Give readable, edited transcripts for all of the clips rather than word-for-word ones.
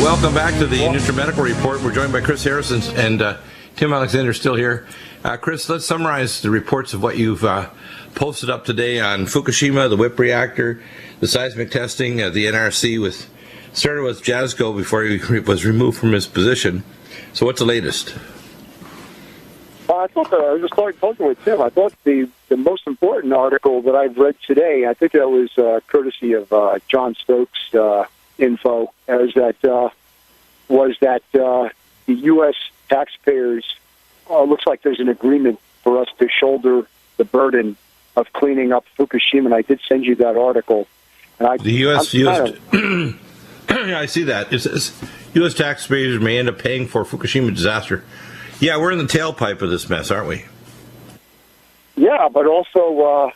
welcome back to the NutriMedical Report. We're joined by Chris Harrison and Tim Alexander still here. Chris, let's summarize the reports of what you've posted up today on Fukushima, the WIPP reactor, the seismic testing, the NRC started with Jasko before he was removed from his position. So what's the latest? I thought that I was just talking with Tim. I thought the most important article that I've read today, I think that was courtesy of John Stokes' info, was that the U.S. taxpayers, looks like there's an agreement for us to shoulder the burden of cleaning up Fukushima, and I did send you that article. And the U.S. I see that. It says U.S. taxpayers may end up paying for Fukushima disaster. Yeah, we're in the tailpipe of this mess, aren't we? Yeah, but also,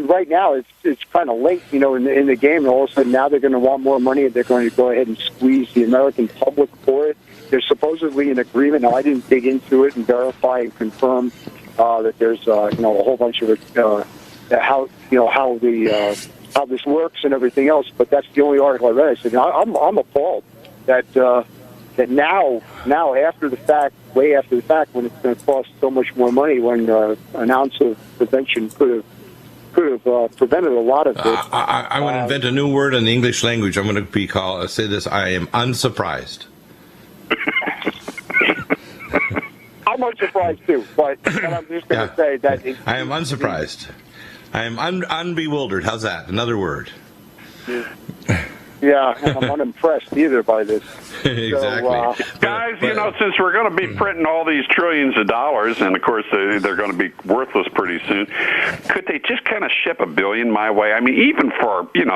right now it's kind of late, in the game. And all of a sudden now they're going to want more money, and they're going to go ahead and squeeze the American public for it. There's supposedly an agreement. Now, I didn't dig into it and verify and confirm that there's a whole bunch of how this works and everything else. But that's the only article I read. I said I'm appalled that now after the fact, way after the fact, when it's going to cost so much more money, when an ounce of prevention could have prevented a lot of this. I'm going to invent a new word in the English language. I'm going to say this. I am unsurprised. I'm unsurprised too, but I'm just going to say that I am unsurprised. I am unbewildered. How's that? Another word. Yeah, and I'm unimpressed either by this. Exactly. So, guys, since we're going to be printing all these trillions of dollars, and of course they're going to be worthless pretty soon, could they just kind of ship $1 billion my way? I mean, even for 6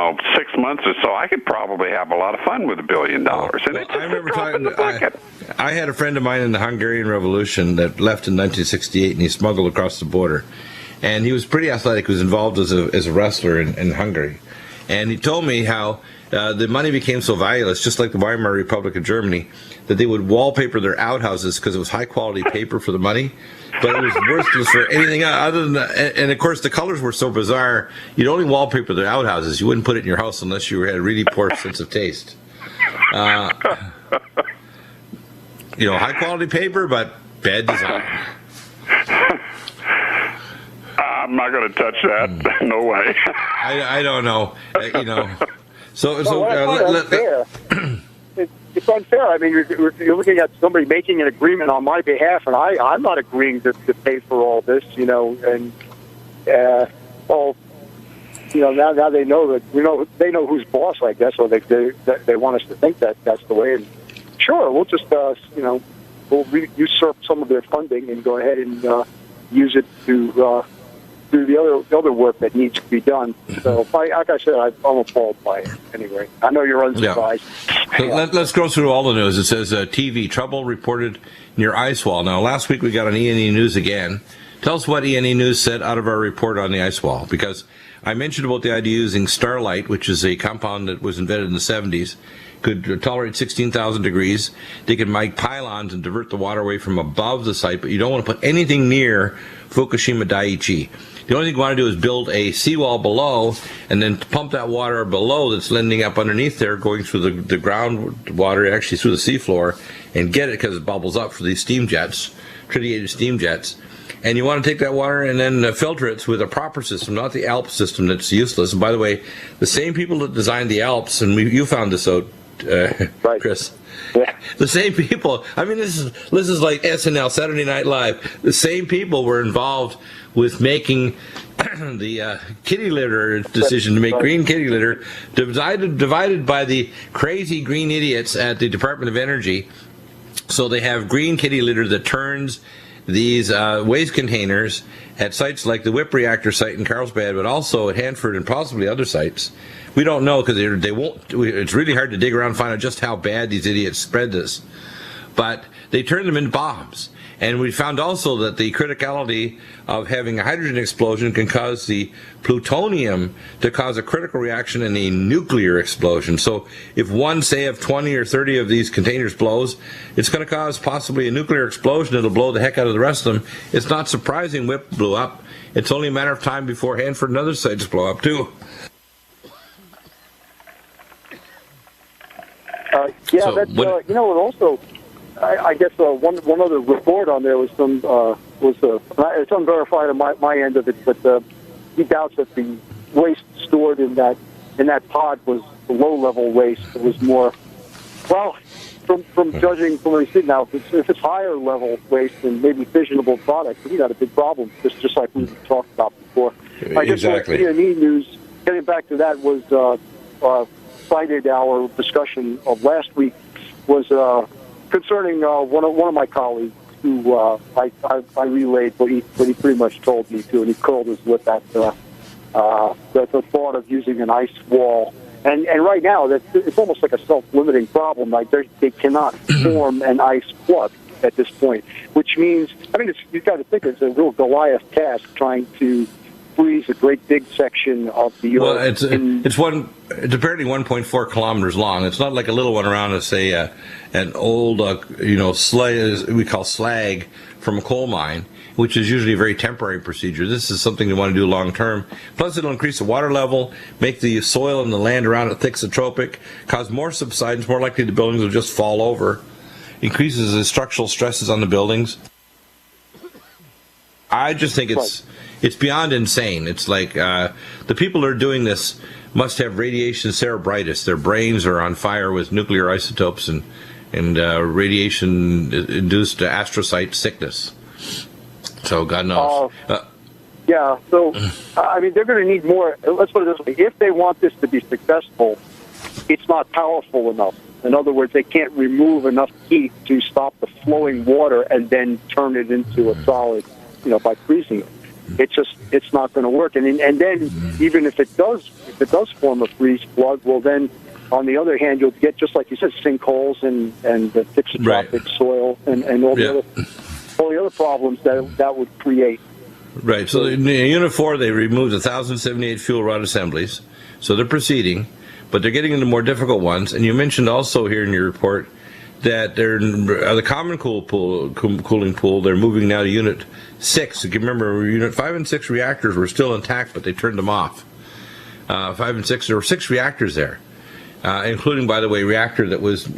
months or so, I could probably have a lot of fun with $1 billion. And it's just I remember in the bucket. I had a friend of mine in the Hungarian Revolution that left in 1968, and he smuggled across the border. And he was pretty athletic. He was involved as a wrestler in Hungary. And he told me how the money became so valueless, just like the Weimar Republic of Germany, that they would wallpaper their outhouses because it was high-quality paper for the money, but it was worthless for anything other than that. And, of course, the colors were so bizarre, you'd only wallpaper their outhouses. You wouldn't put it in your house unless you had a really poor sense of taste. High-quality paper, but bad design. I'm not going to touch that. No way. I don't know. It's unfair. I mean, you're looking at somebody making an agreement on my behalf, and I'm not agreeing to pay for all this. Now they know that they know who's boss, I guess, or they want us to think that that's the way. And sure, we'll just we'll usurp some of their funding and go ahead and use it to do the other work that needs to be done. So, like I said, I'm appalled by it anyway. I know you're unsurprised. Yeah. Let's go through all the news. It says TV, trouble reported near ice wall. Now, last week we got on E&E News again. Tell us what E&E News said out of our report on the ice wall, because I mentioned about the idea using starlight, which is a compound that was invented in the 70s, could tolerate 16,000 degrees. They could make pylons and divert the water away from above the site, but you don't want to put anything near Fukushima Daiichi. The only thing you want to do is build a seawall below and then pump that water below that's lending up underneath there, going through the groundwater, actually through the seafloor, and get it because it bubbles up for these steam jets, tritiated steam jets. And you want to take that water and then filter it with a proper system, not the ALP system that's useless. And by the way, the same people that designed the ALPS, and you found this out, right, Chris. Yeah. The same people. I mean, this is like SNL, Saturday Night Live. The same people were involved with making the kitty litter decision to make green kitty litter, divided by the crazy green idiots at the Department of Energy. So they have green kitty litter that turns these waste containers at sites like the WIPP reactor site in Carlsbad, but also at Hanford and possibly other sites. We don't know because they won't. It's really hard to dig around and find out just how bad these idiots spread this. But they turned them into bombs. And we found also that the criticality of having a hydrogen explosion can cause the plutonium to cause a critical reaction in a nuclear explosion. So if one, say, of 20 or 30 of these containers blows, it's going to cause possibly a nuclear explosion. It'll blow the heck out of the rest of them. It's not surprising WIPP blew up. It's only a matter of time before Hanford and other sites blow up, too. Yeah, So that's what- and also, I guess one other report on there was it's unverified on my end of it, but he doubts that the waste stored in that pod was the low level waste. It was more, well, from judging from where we sit now, if it's higher level waste and maybe fissionable products, we got a big problem. Just like we talked about before. I guess Exactly. CNE news. Getting back to that was cited our discussion of last week was concerning one of my colleagues who I relayed what he pretty much told me to, and he curled his lip at the thought of using an ice wall. And right now, it's almost like a self-limiting problem. Like they cannot form an ice plug at this point, which means, you've got to think it's a real Goliath task trying to freeze a great big section of the Earth. Well, it's apparently 1.4 kilometers long. It's not like a little one around, say, an old, slag, we call slag from a coal mine, which is usually a very temporary procedure. This is something they want to do long term. Plus, it'll increase the water level, make the soil and the land around it thixotropic, cause more subsidence, more likely the buildings will just fall over, increases the structural stresses on the buildings. I just think it's beyond insane. It's like the people who are doing this must have radiation cerebritis. Their brains are on fire with nuclear isotopes and radiation-induced astrocyte sickness. So God knows. Yeah, so, they're going to need more. Let's put it this way. If they want this to be successful, it's not powerful enough. In other words, they can't remove enough heat to stop the flowing water and then turn it into a solid, by freezing it. It's not going to work. And then even if it does form a freeze plug, well then, on the other hand, you'll get, just like you said, sinkholes and the thixotropic soil and all the other problems that would create. Right. So in Unit 4, they removed 1,078 fuel rod assemblies. So they're proceeding, but they're getting into more difficult ones. And you mentioned also here in your report that they're the common cooling pool. They're moving now to Unit 6. If you remember, Unit 5 and 6 reactors were still intact, but they turned them off. 5 and 6, there were 6 reactors there. Including, by the way, reactor that was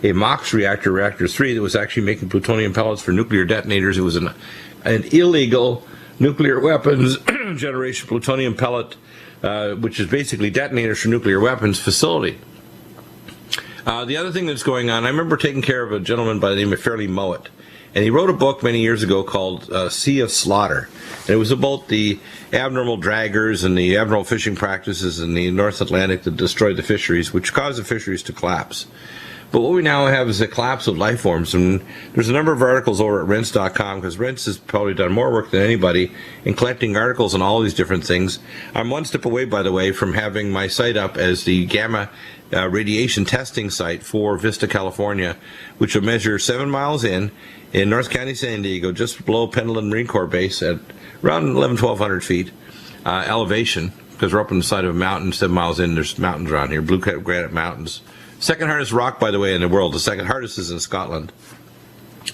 a MOX reactor, Reactor 3, that was actually making plutonium pellets for nuclear detonators. It was an illegal nuclear weapons generation plutonium pellet, which is basically detonators for nuclear weapons facility. The other thing that's going on, I remember taking care of a gentleman by the name of Fairleigh Mowat, and he wrote a book many years ago called Sea of Slaughter. And it was about the abnormal draggers and the abnormal fishing practices in the North Atlantic that destroyed the fisheries, which caused the fisheries to collapse. But what we now have is a collapse of life forms, and there's a number of articles over at Rense.com, because Rense has probably done more work than anybody in collecting articles on all these different things. I'm one step away, by the way, from having my site up as the gamma radiation testing site for Vista, California, which will measure 7 miles in North County, San Diego, just below Pendleton Marine Corps Base at around 1,100 feet elevation, because we're up on the side of a mountain 7 miles in. There's mountains around here, blue granite mountains. Second hardest rock, by the way, in the world. The second hardest is in Scotland.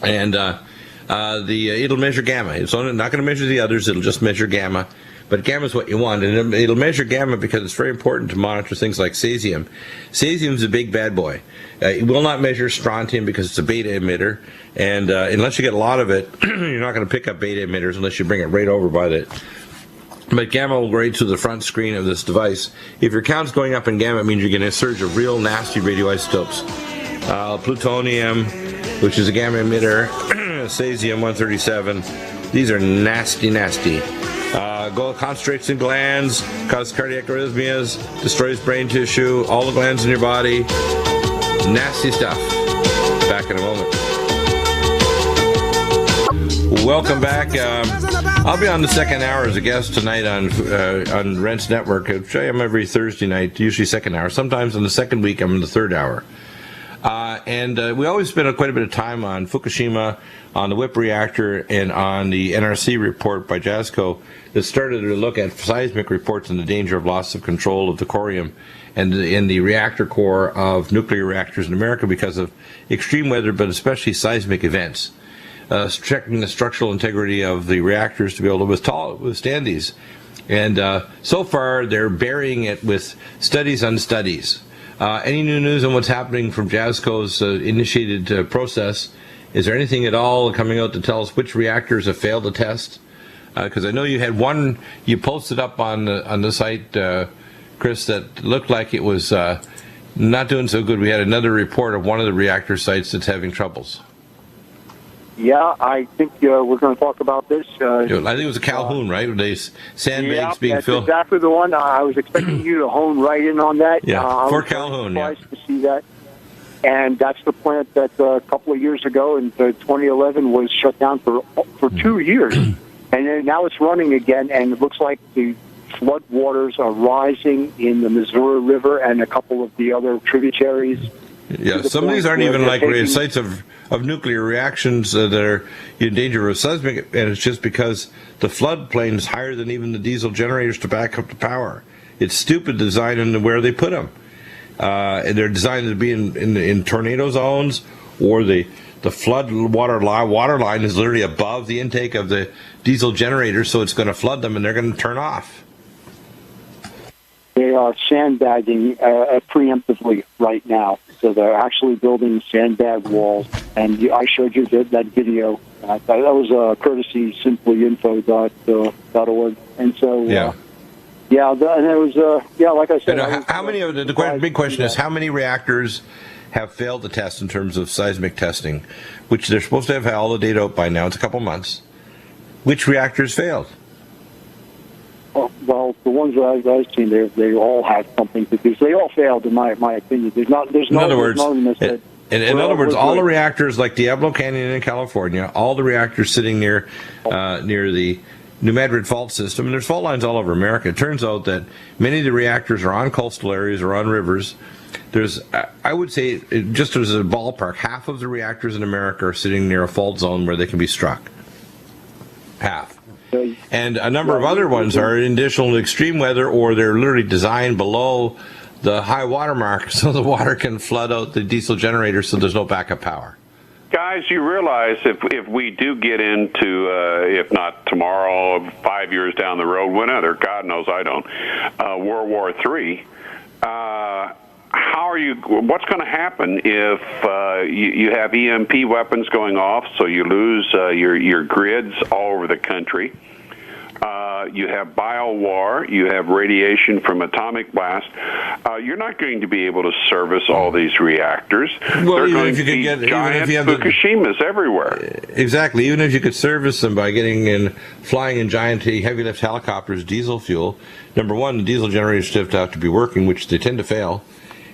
And it'll measure gamma. It's not going to measure the others. It'll just measure gamma. But gamma is what you want. And it'll measure gamma because it's very important to monitor things like cesium. Cesium is a big bad boy. It will not measure strontium because it's a beta emitter. And unless you get a lot of it, you're not going to pick up beta emitters unless you bring it right over by the... But gamma will go right to the front screen of this device. If your count's going up in gamma, it means you're getting a surge of real nasty radioisotopes. Plutonium, which is a gamma emitter, cesium-137. These are nasty, nasty. Concentrates in glands, causes cardiac arrhythmias, destroys brain tissue, all the glands in your body. Nasty stuff. Back in a moment. Welcome back. I'll be on the second hour as a guest tonight on Rense Network, which I am every Thursday night, usually second hour. Sometimes on the second week, I'm in the third hour. And we always spend quite a bit of time on Fukushima, on the WIPP reactor, and on the NRC report by JASCO that started to look at seismic reports and the danger of loss of control of the corium and in the reactor core of nuclear reactors in America because of extreme weather, but especially seismic events. Checking the structural integrity of the reactors to be able to withstand these. And so far, they're burying it with studies on studies. Any new news on what's happening from JASCO's initiated process? Is there anything at all coming out to tell us which reactors have failed the test? Because I know you had one you posted up on the site, Chris, that looked like it was not doing so good. We had another report of one of the reactor sites that's having troubles. Yeah, I think we're going to talk about this. I think it was a Calhoun, right? With these sandbags being that's filled. Exactly the one. I was expecting you to hone right in on that. Yeah, for Calhoun, yeah. To see that. And that's the plant that a couple of years ago in 2011 was shut down for 2 years. And then now it's running again, and it looks like the flood waters are rising in the Missouri River and a couple of the other tributaries. Yeah, some of these aren't even like sites of nuclear reactions that are in danger of seismic, and it's just because the floodplain is higher than even the diesel generators to back up the power. It's stupid design in where they put them. And they're designed to be in tornado zones, or the flood water line is literally above the intake of the diesel generators, so it's going to flood them and they're going to turn off. They are sandbagging preemptively right now. So they're actually building sandbag walls. And I showed you that video. That was courtesy simplyinfo.org. And so, and it was, like I said. How many of the big question is, how many reactors have failed the test in terms of seismic testing, which they're supposed to have all the data out by now? It's a couple months. Which reactors failed? Well, the ones that I've seen, they all have something to do. So they all failed, in my opinion. In other words, all the reactors like Diablo Canyon in California, all the reactors sitting near the New Madrid fault system, and there's fault lines all over America. It turns out that many of the reactors are on coastal areas or on rivers. There's, I would say, just as a ballpark, half of the reactors in America are sitting near a fault zone where they can be struck. Half. And a number of other ones are in additional extreme weather, or they're literally designed below the high water mark so the water can flood out the diesel generator so there's no backup power. Guys, you realize if we do get into, if not tomorrow, 5 years down the road, whenever, God knows I don't, World War III, what's going to happen if you have EMP weapons going off, so you lose your grids all over the country? You have bio-war, you have radiation from atomic blast. You're not going to be able to service all these reactors. Well, even if you could get giant Fukushimas everywhere. Exactly. Even if you could service them by flying in giant heavy lift helicopters, diesel fuel. Number one, the diesel generators have to be working, which they tend to fail.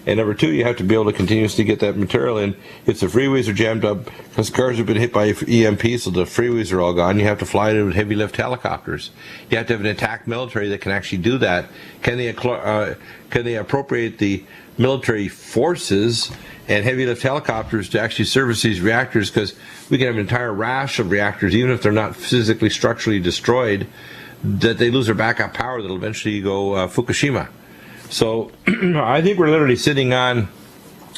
And number two, you have to be able to continuously get that material in. If the freeways are jammed up, because cars have been hit by EMP, so the freeways are all gone, you have to fly it with heavy lift helicopters. You have to have an attack military that can actually do that. Can they appropriate the military forces and heavy lift helicopters to actually service these reactors? Because we can have an entire rash of reactors, even if they're not physically, structurally destroyed, that they lose their backup power that'll eventually go Fukushima. So I think we're literally sitting on,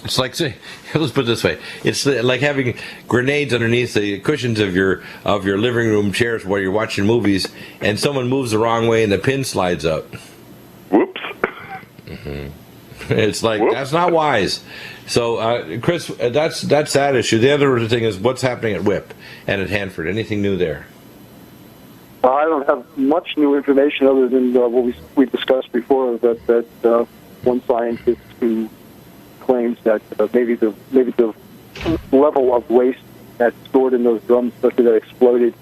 it's like, let's put it this way, it's like having grenades underneath the cushions of your living room chairs while you're watching movies, and someone moves the wrong way and the pin slides out. Whoops. It's like, whoops. That's not wise. So, Chris, that's that issue. The other thing is what's happening at WIPP and at Hanford. Anything new there? I don't have much new information other than what we discussed before. That one scientist who claims that maybe the level of waste that's stored in those drums, especially that exploded,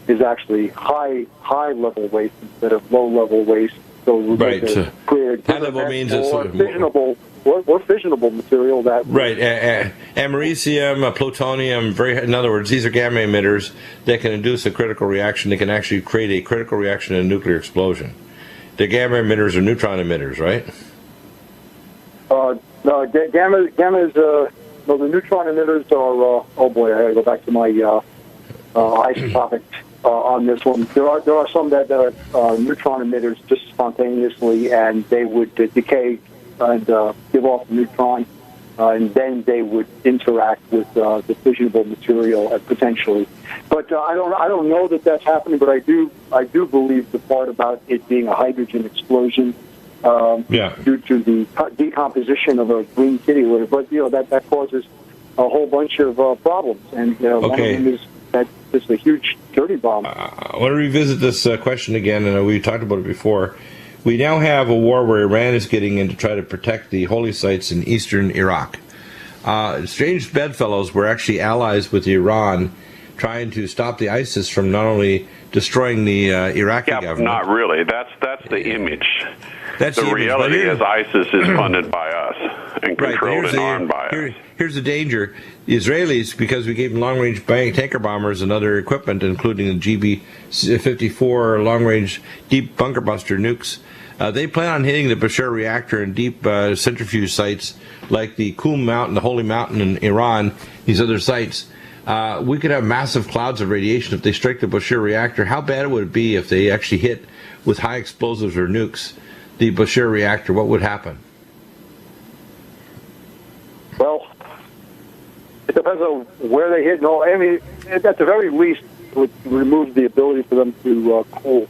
is actually high level waste instead of low level waste. So right. High level means it's fissionable. Or fissionable material that... Right, americium, plutonium, in other words, these are gamma emitters that can induce a critical reaction. They can actually create a critical reaction in a nuclear explosion. The gamma emitters are neutron emitters, right? No, gamma is... the neutron emitters are... oh boy, I gotta go back to my isotopic on this one. There are some that are neutron emitters just spontaneously, and they would decay and give off a neutron, and then they would interact with the fissionable material potentially. But I don't know that that's happening. But I do believe the part about it being a hydrogen explosion due to the decomposition of a green kitty litter. But that causes a whole bunch of problems, and one of them is that it's a huge dirty bomb. I want to revisit this question again, and we talked about it before. We now have a war where Iran is getting in to try to protect the holy sites in eastern Iraq. Strange bedfellows were actually allies with Iran, trying to stop the ISIS from not only destroying the Iraqi government. Not really. That's the image. That's the reality is ISIS is funded by us and controlled and armed by us. Here's the danger. The Israelis, because we gave them long-range tanker bombers and other equipment, including the GB-54 long-range deep bunker buster nukes, they plan on hitting the Bashar reactor and deep centrifuge sites like the Qum Mountain, the Holy Mountain in Iran, these other sites. We could have massive clouds of radiation if they strike the Bashar reactor. How bad would it be if they actually hit with high explosives or nukes the Bashar reactor? What would happen? Well, it depends on where they hit. No, I mean, at the very least, it would remove the ability for them to cool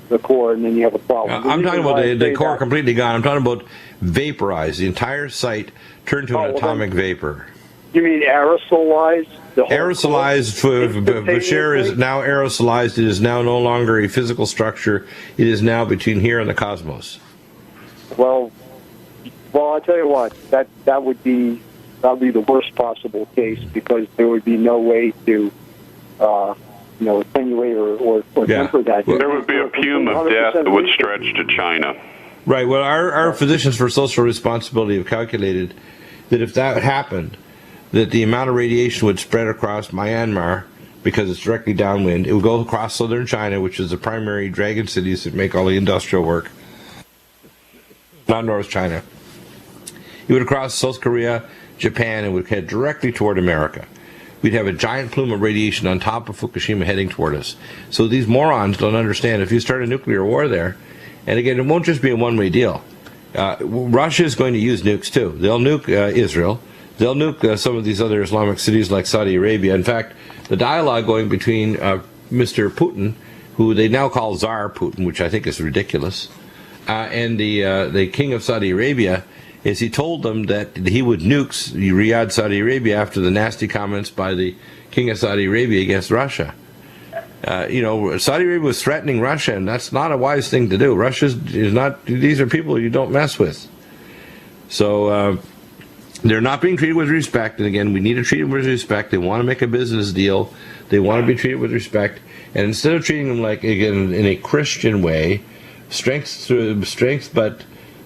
the core, and then you have a problem. I'm talking about the core completely gone. I'm talking about vaporized. The entire site turned to an atomic vapor. You mean aerosolized? Aerosolized. Bashar is now aerosolized. It is now no longer a physical structure. It is now between here and the cosmos. Well, I'll tell you what. That would be the worst possible case, because there would be no way to attenuate or temper that. There would be a fume of death that would stretch to China. Right. Well, our Physicians for Social Responsibility have calculated that if that happened, that the amount of radiation would spread across Myanmar, because it's directly downwind. It would go across southern China, which is the primary dragon cities that make all the industrial work, not North China. It would cross South Korea, Japan, and would head directly toward America. We'd have a giant plume of radiation on top of Fukushima heading toward us. So these morons don't understand. If you start a nuclear war there, and again, it won't just be a one-way deal. Russia is going to use nukes too. They'll nuke Israel. They'll nuke some of these other Islamic cities like Saudi Arabia. In fact, the dialogue going between Mr. Putin, who they now call Tsar Putin, which I think is ridiculous, and the king of Saudi Arabia, is he told them that he would nuke Riyadh, Saudi Arabia, after the nasty comments by the king of Saudi Arabia against Russia. Saudi Arabia was threatening Russia, and that's not a wise thing to do. Russia is not; these are people you don't mess with. So they're not being treated with respect. And again, we need to treat them with respect. They want to make a business deal. They want to be treated with respect. And instead of treating them like, again, in a Christian way, strength, but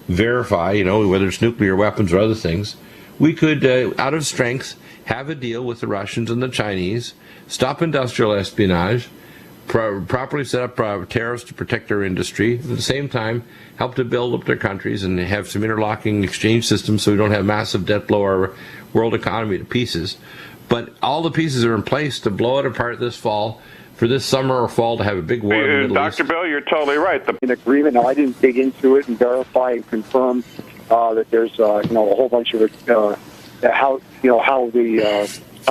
verify, whether it's nuclear weapons or other things, we could, out of strength, have a deal with the Russians and the Chinese, stop industrial espionage, properly set up tariffs to protect their industry, at the same time help to build up their countries and have some interlocking exchange systems so we don't have massive debt blow our world economy to pieces. But all the pieces are in place to blow it apart this fall, for this summer or fall to have a big war in the Middle East. Dr. Bill, you're totally right. An agreement. Now, I didn't dig into it and verify and confirm that there's a whole bunch of how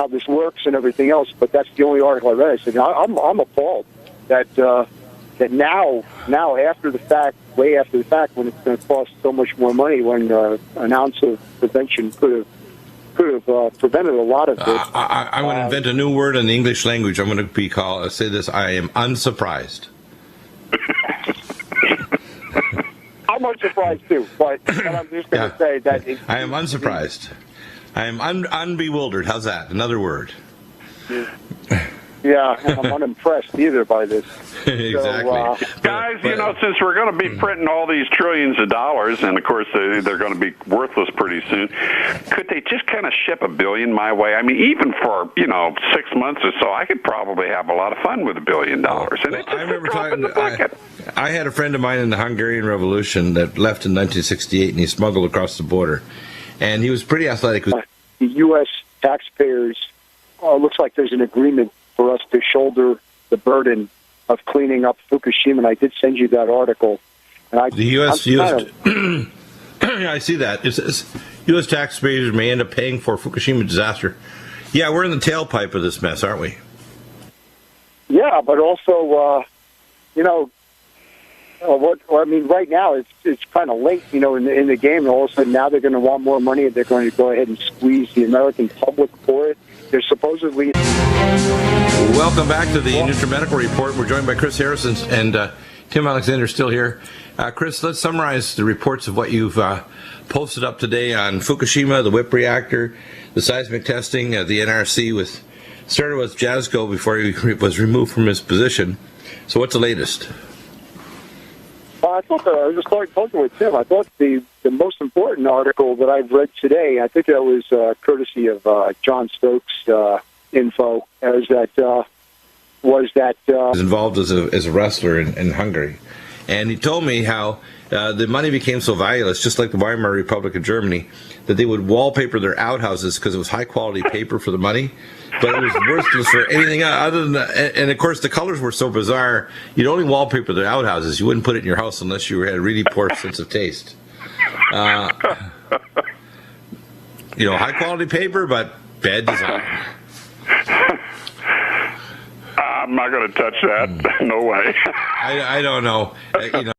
this works and everything else. But that's the only article I read. I said, I'm appalled that now after the fact, way after the fact, when it's going to cost so much more money, when an ounce of prevention could have prevented a lot of this. I'm going to invent a new word in the English language. I'm going to say this: I am unsurprised. I'm unsurprised too, but I'm just going to say that I am unsurprised. I am unbewildered. How's that? Another word. Yeah, I'm unimpressed either by this. Exactly. Guys, since we're going to be printing all these trillions of dollars, and of course they're going to be worthless pretty soon, could they just kind of ship $1 billion my way? I mean, even for 6 months or so, I could probably have a lot of fun with $1 billion. And it's just I remember a drop in the bucket. I had a friend of mine in the Hungarian Revolution that left in 1968, and he smuggled across the border, and he was pretty athletic. The U.S. taxpayers, looks like there's an agreement for us to shoulder the burden of cleaning up Fukushima, and I did send you that article. And the U.S. I see that. It says U.S. taxpayers may end up paying for Fukushima disaster. Yeah, we're in the tailpipe of this mess, aren't we? Yeah, but also, I mean, right now it's kind of late, you know, in the game. And all of a sudden now they're going to want more money, and they're going to go ahead and squeeze the American public for it. They're supposedly. Welcome back to the NutriMedical Report. We're joined by Chris Harrison and Tim Alexander still here. Chris, let's summarize the reports of what you've posted up today on Fukushima, the WIPP reactor, the seismic testing, the NRC started with Jasko before he was removed from his position. So what's the latest? I thought I was just talking with Tim. I thought the most important article that I've read today, I think that was courtesy of John Stokes' info, was involved as a wrestler in Hungary, and he told me how the money became so valueless, just like the Weimar Republic of Germany, that they would wallpaper their outhouses because it was high quality paper for the money, but it was worthless for anything other than that. And of course the colors were so bizarre, you'd only wallpaper the outhouses. You wouldn't put it in your house unless you had a really poor sense of taste. You know, high quality paper, but bad design. I'm not going to touch that. No way. I don't know. You know.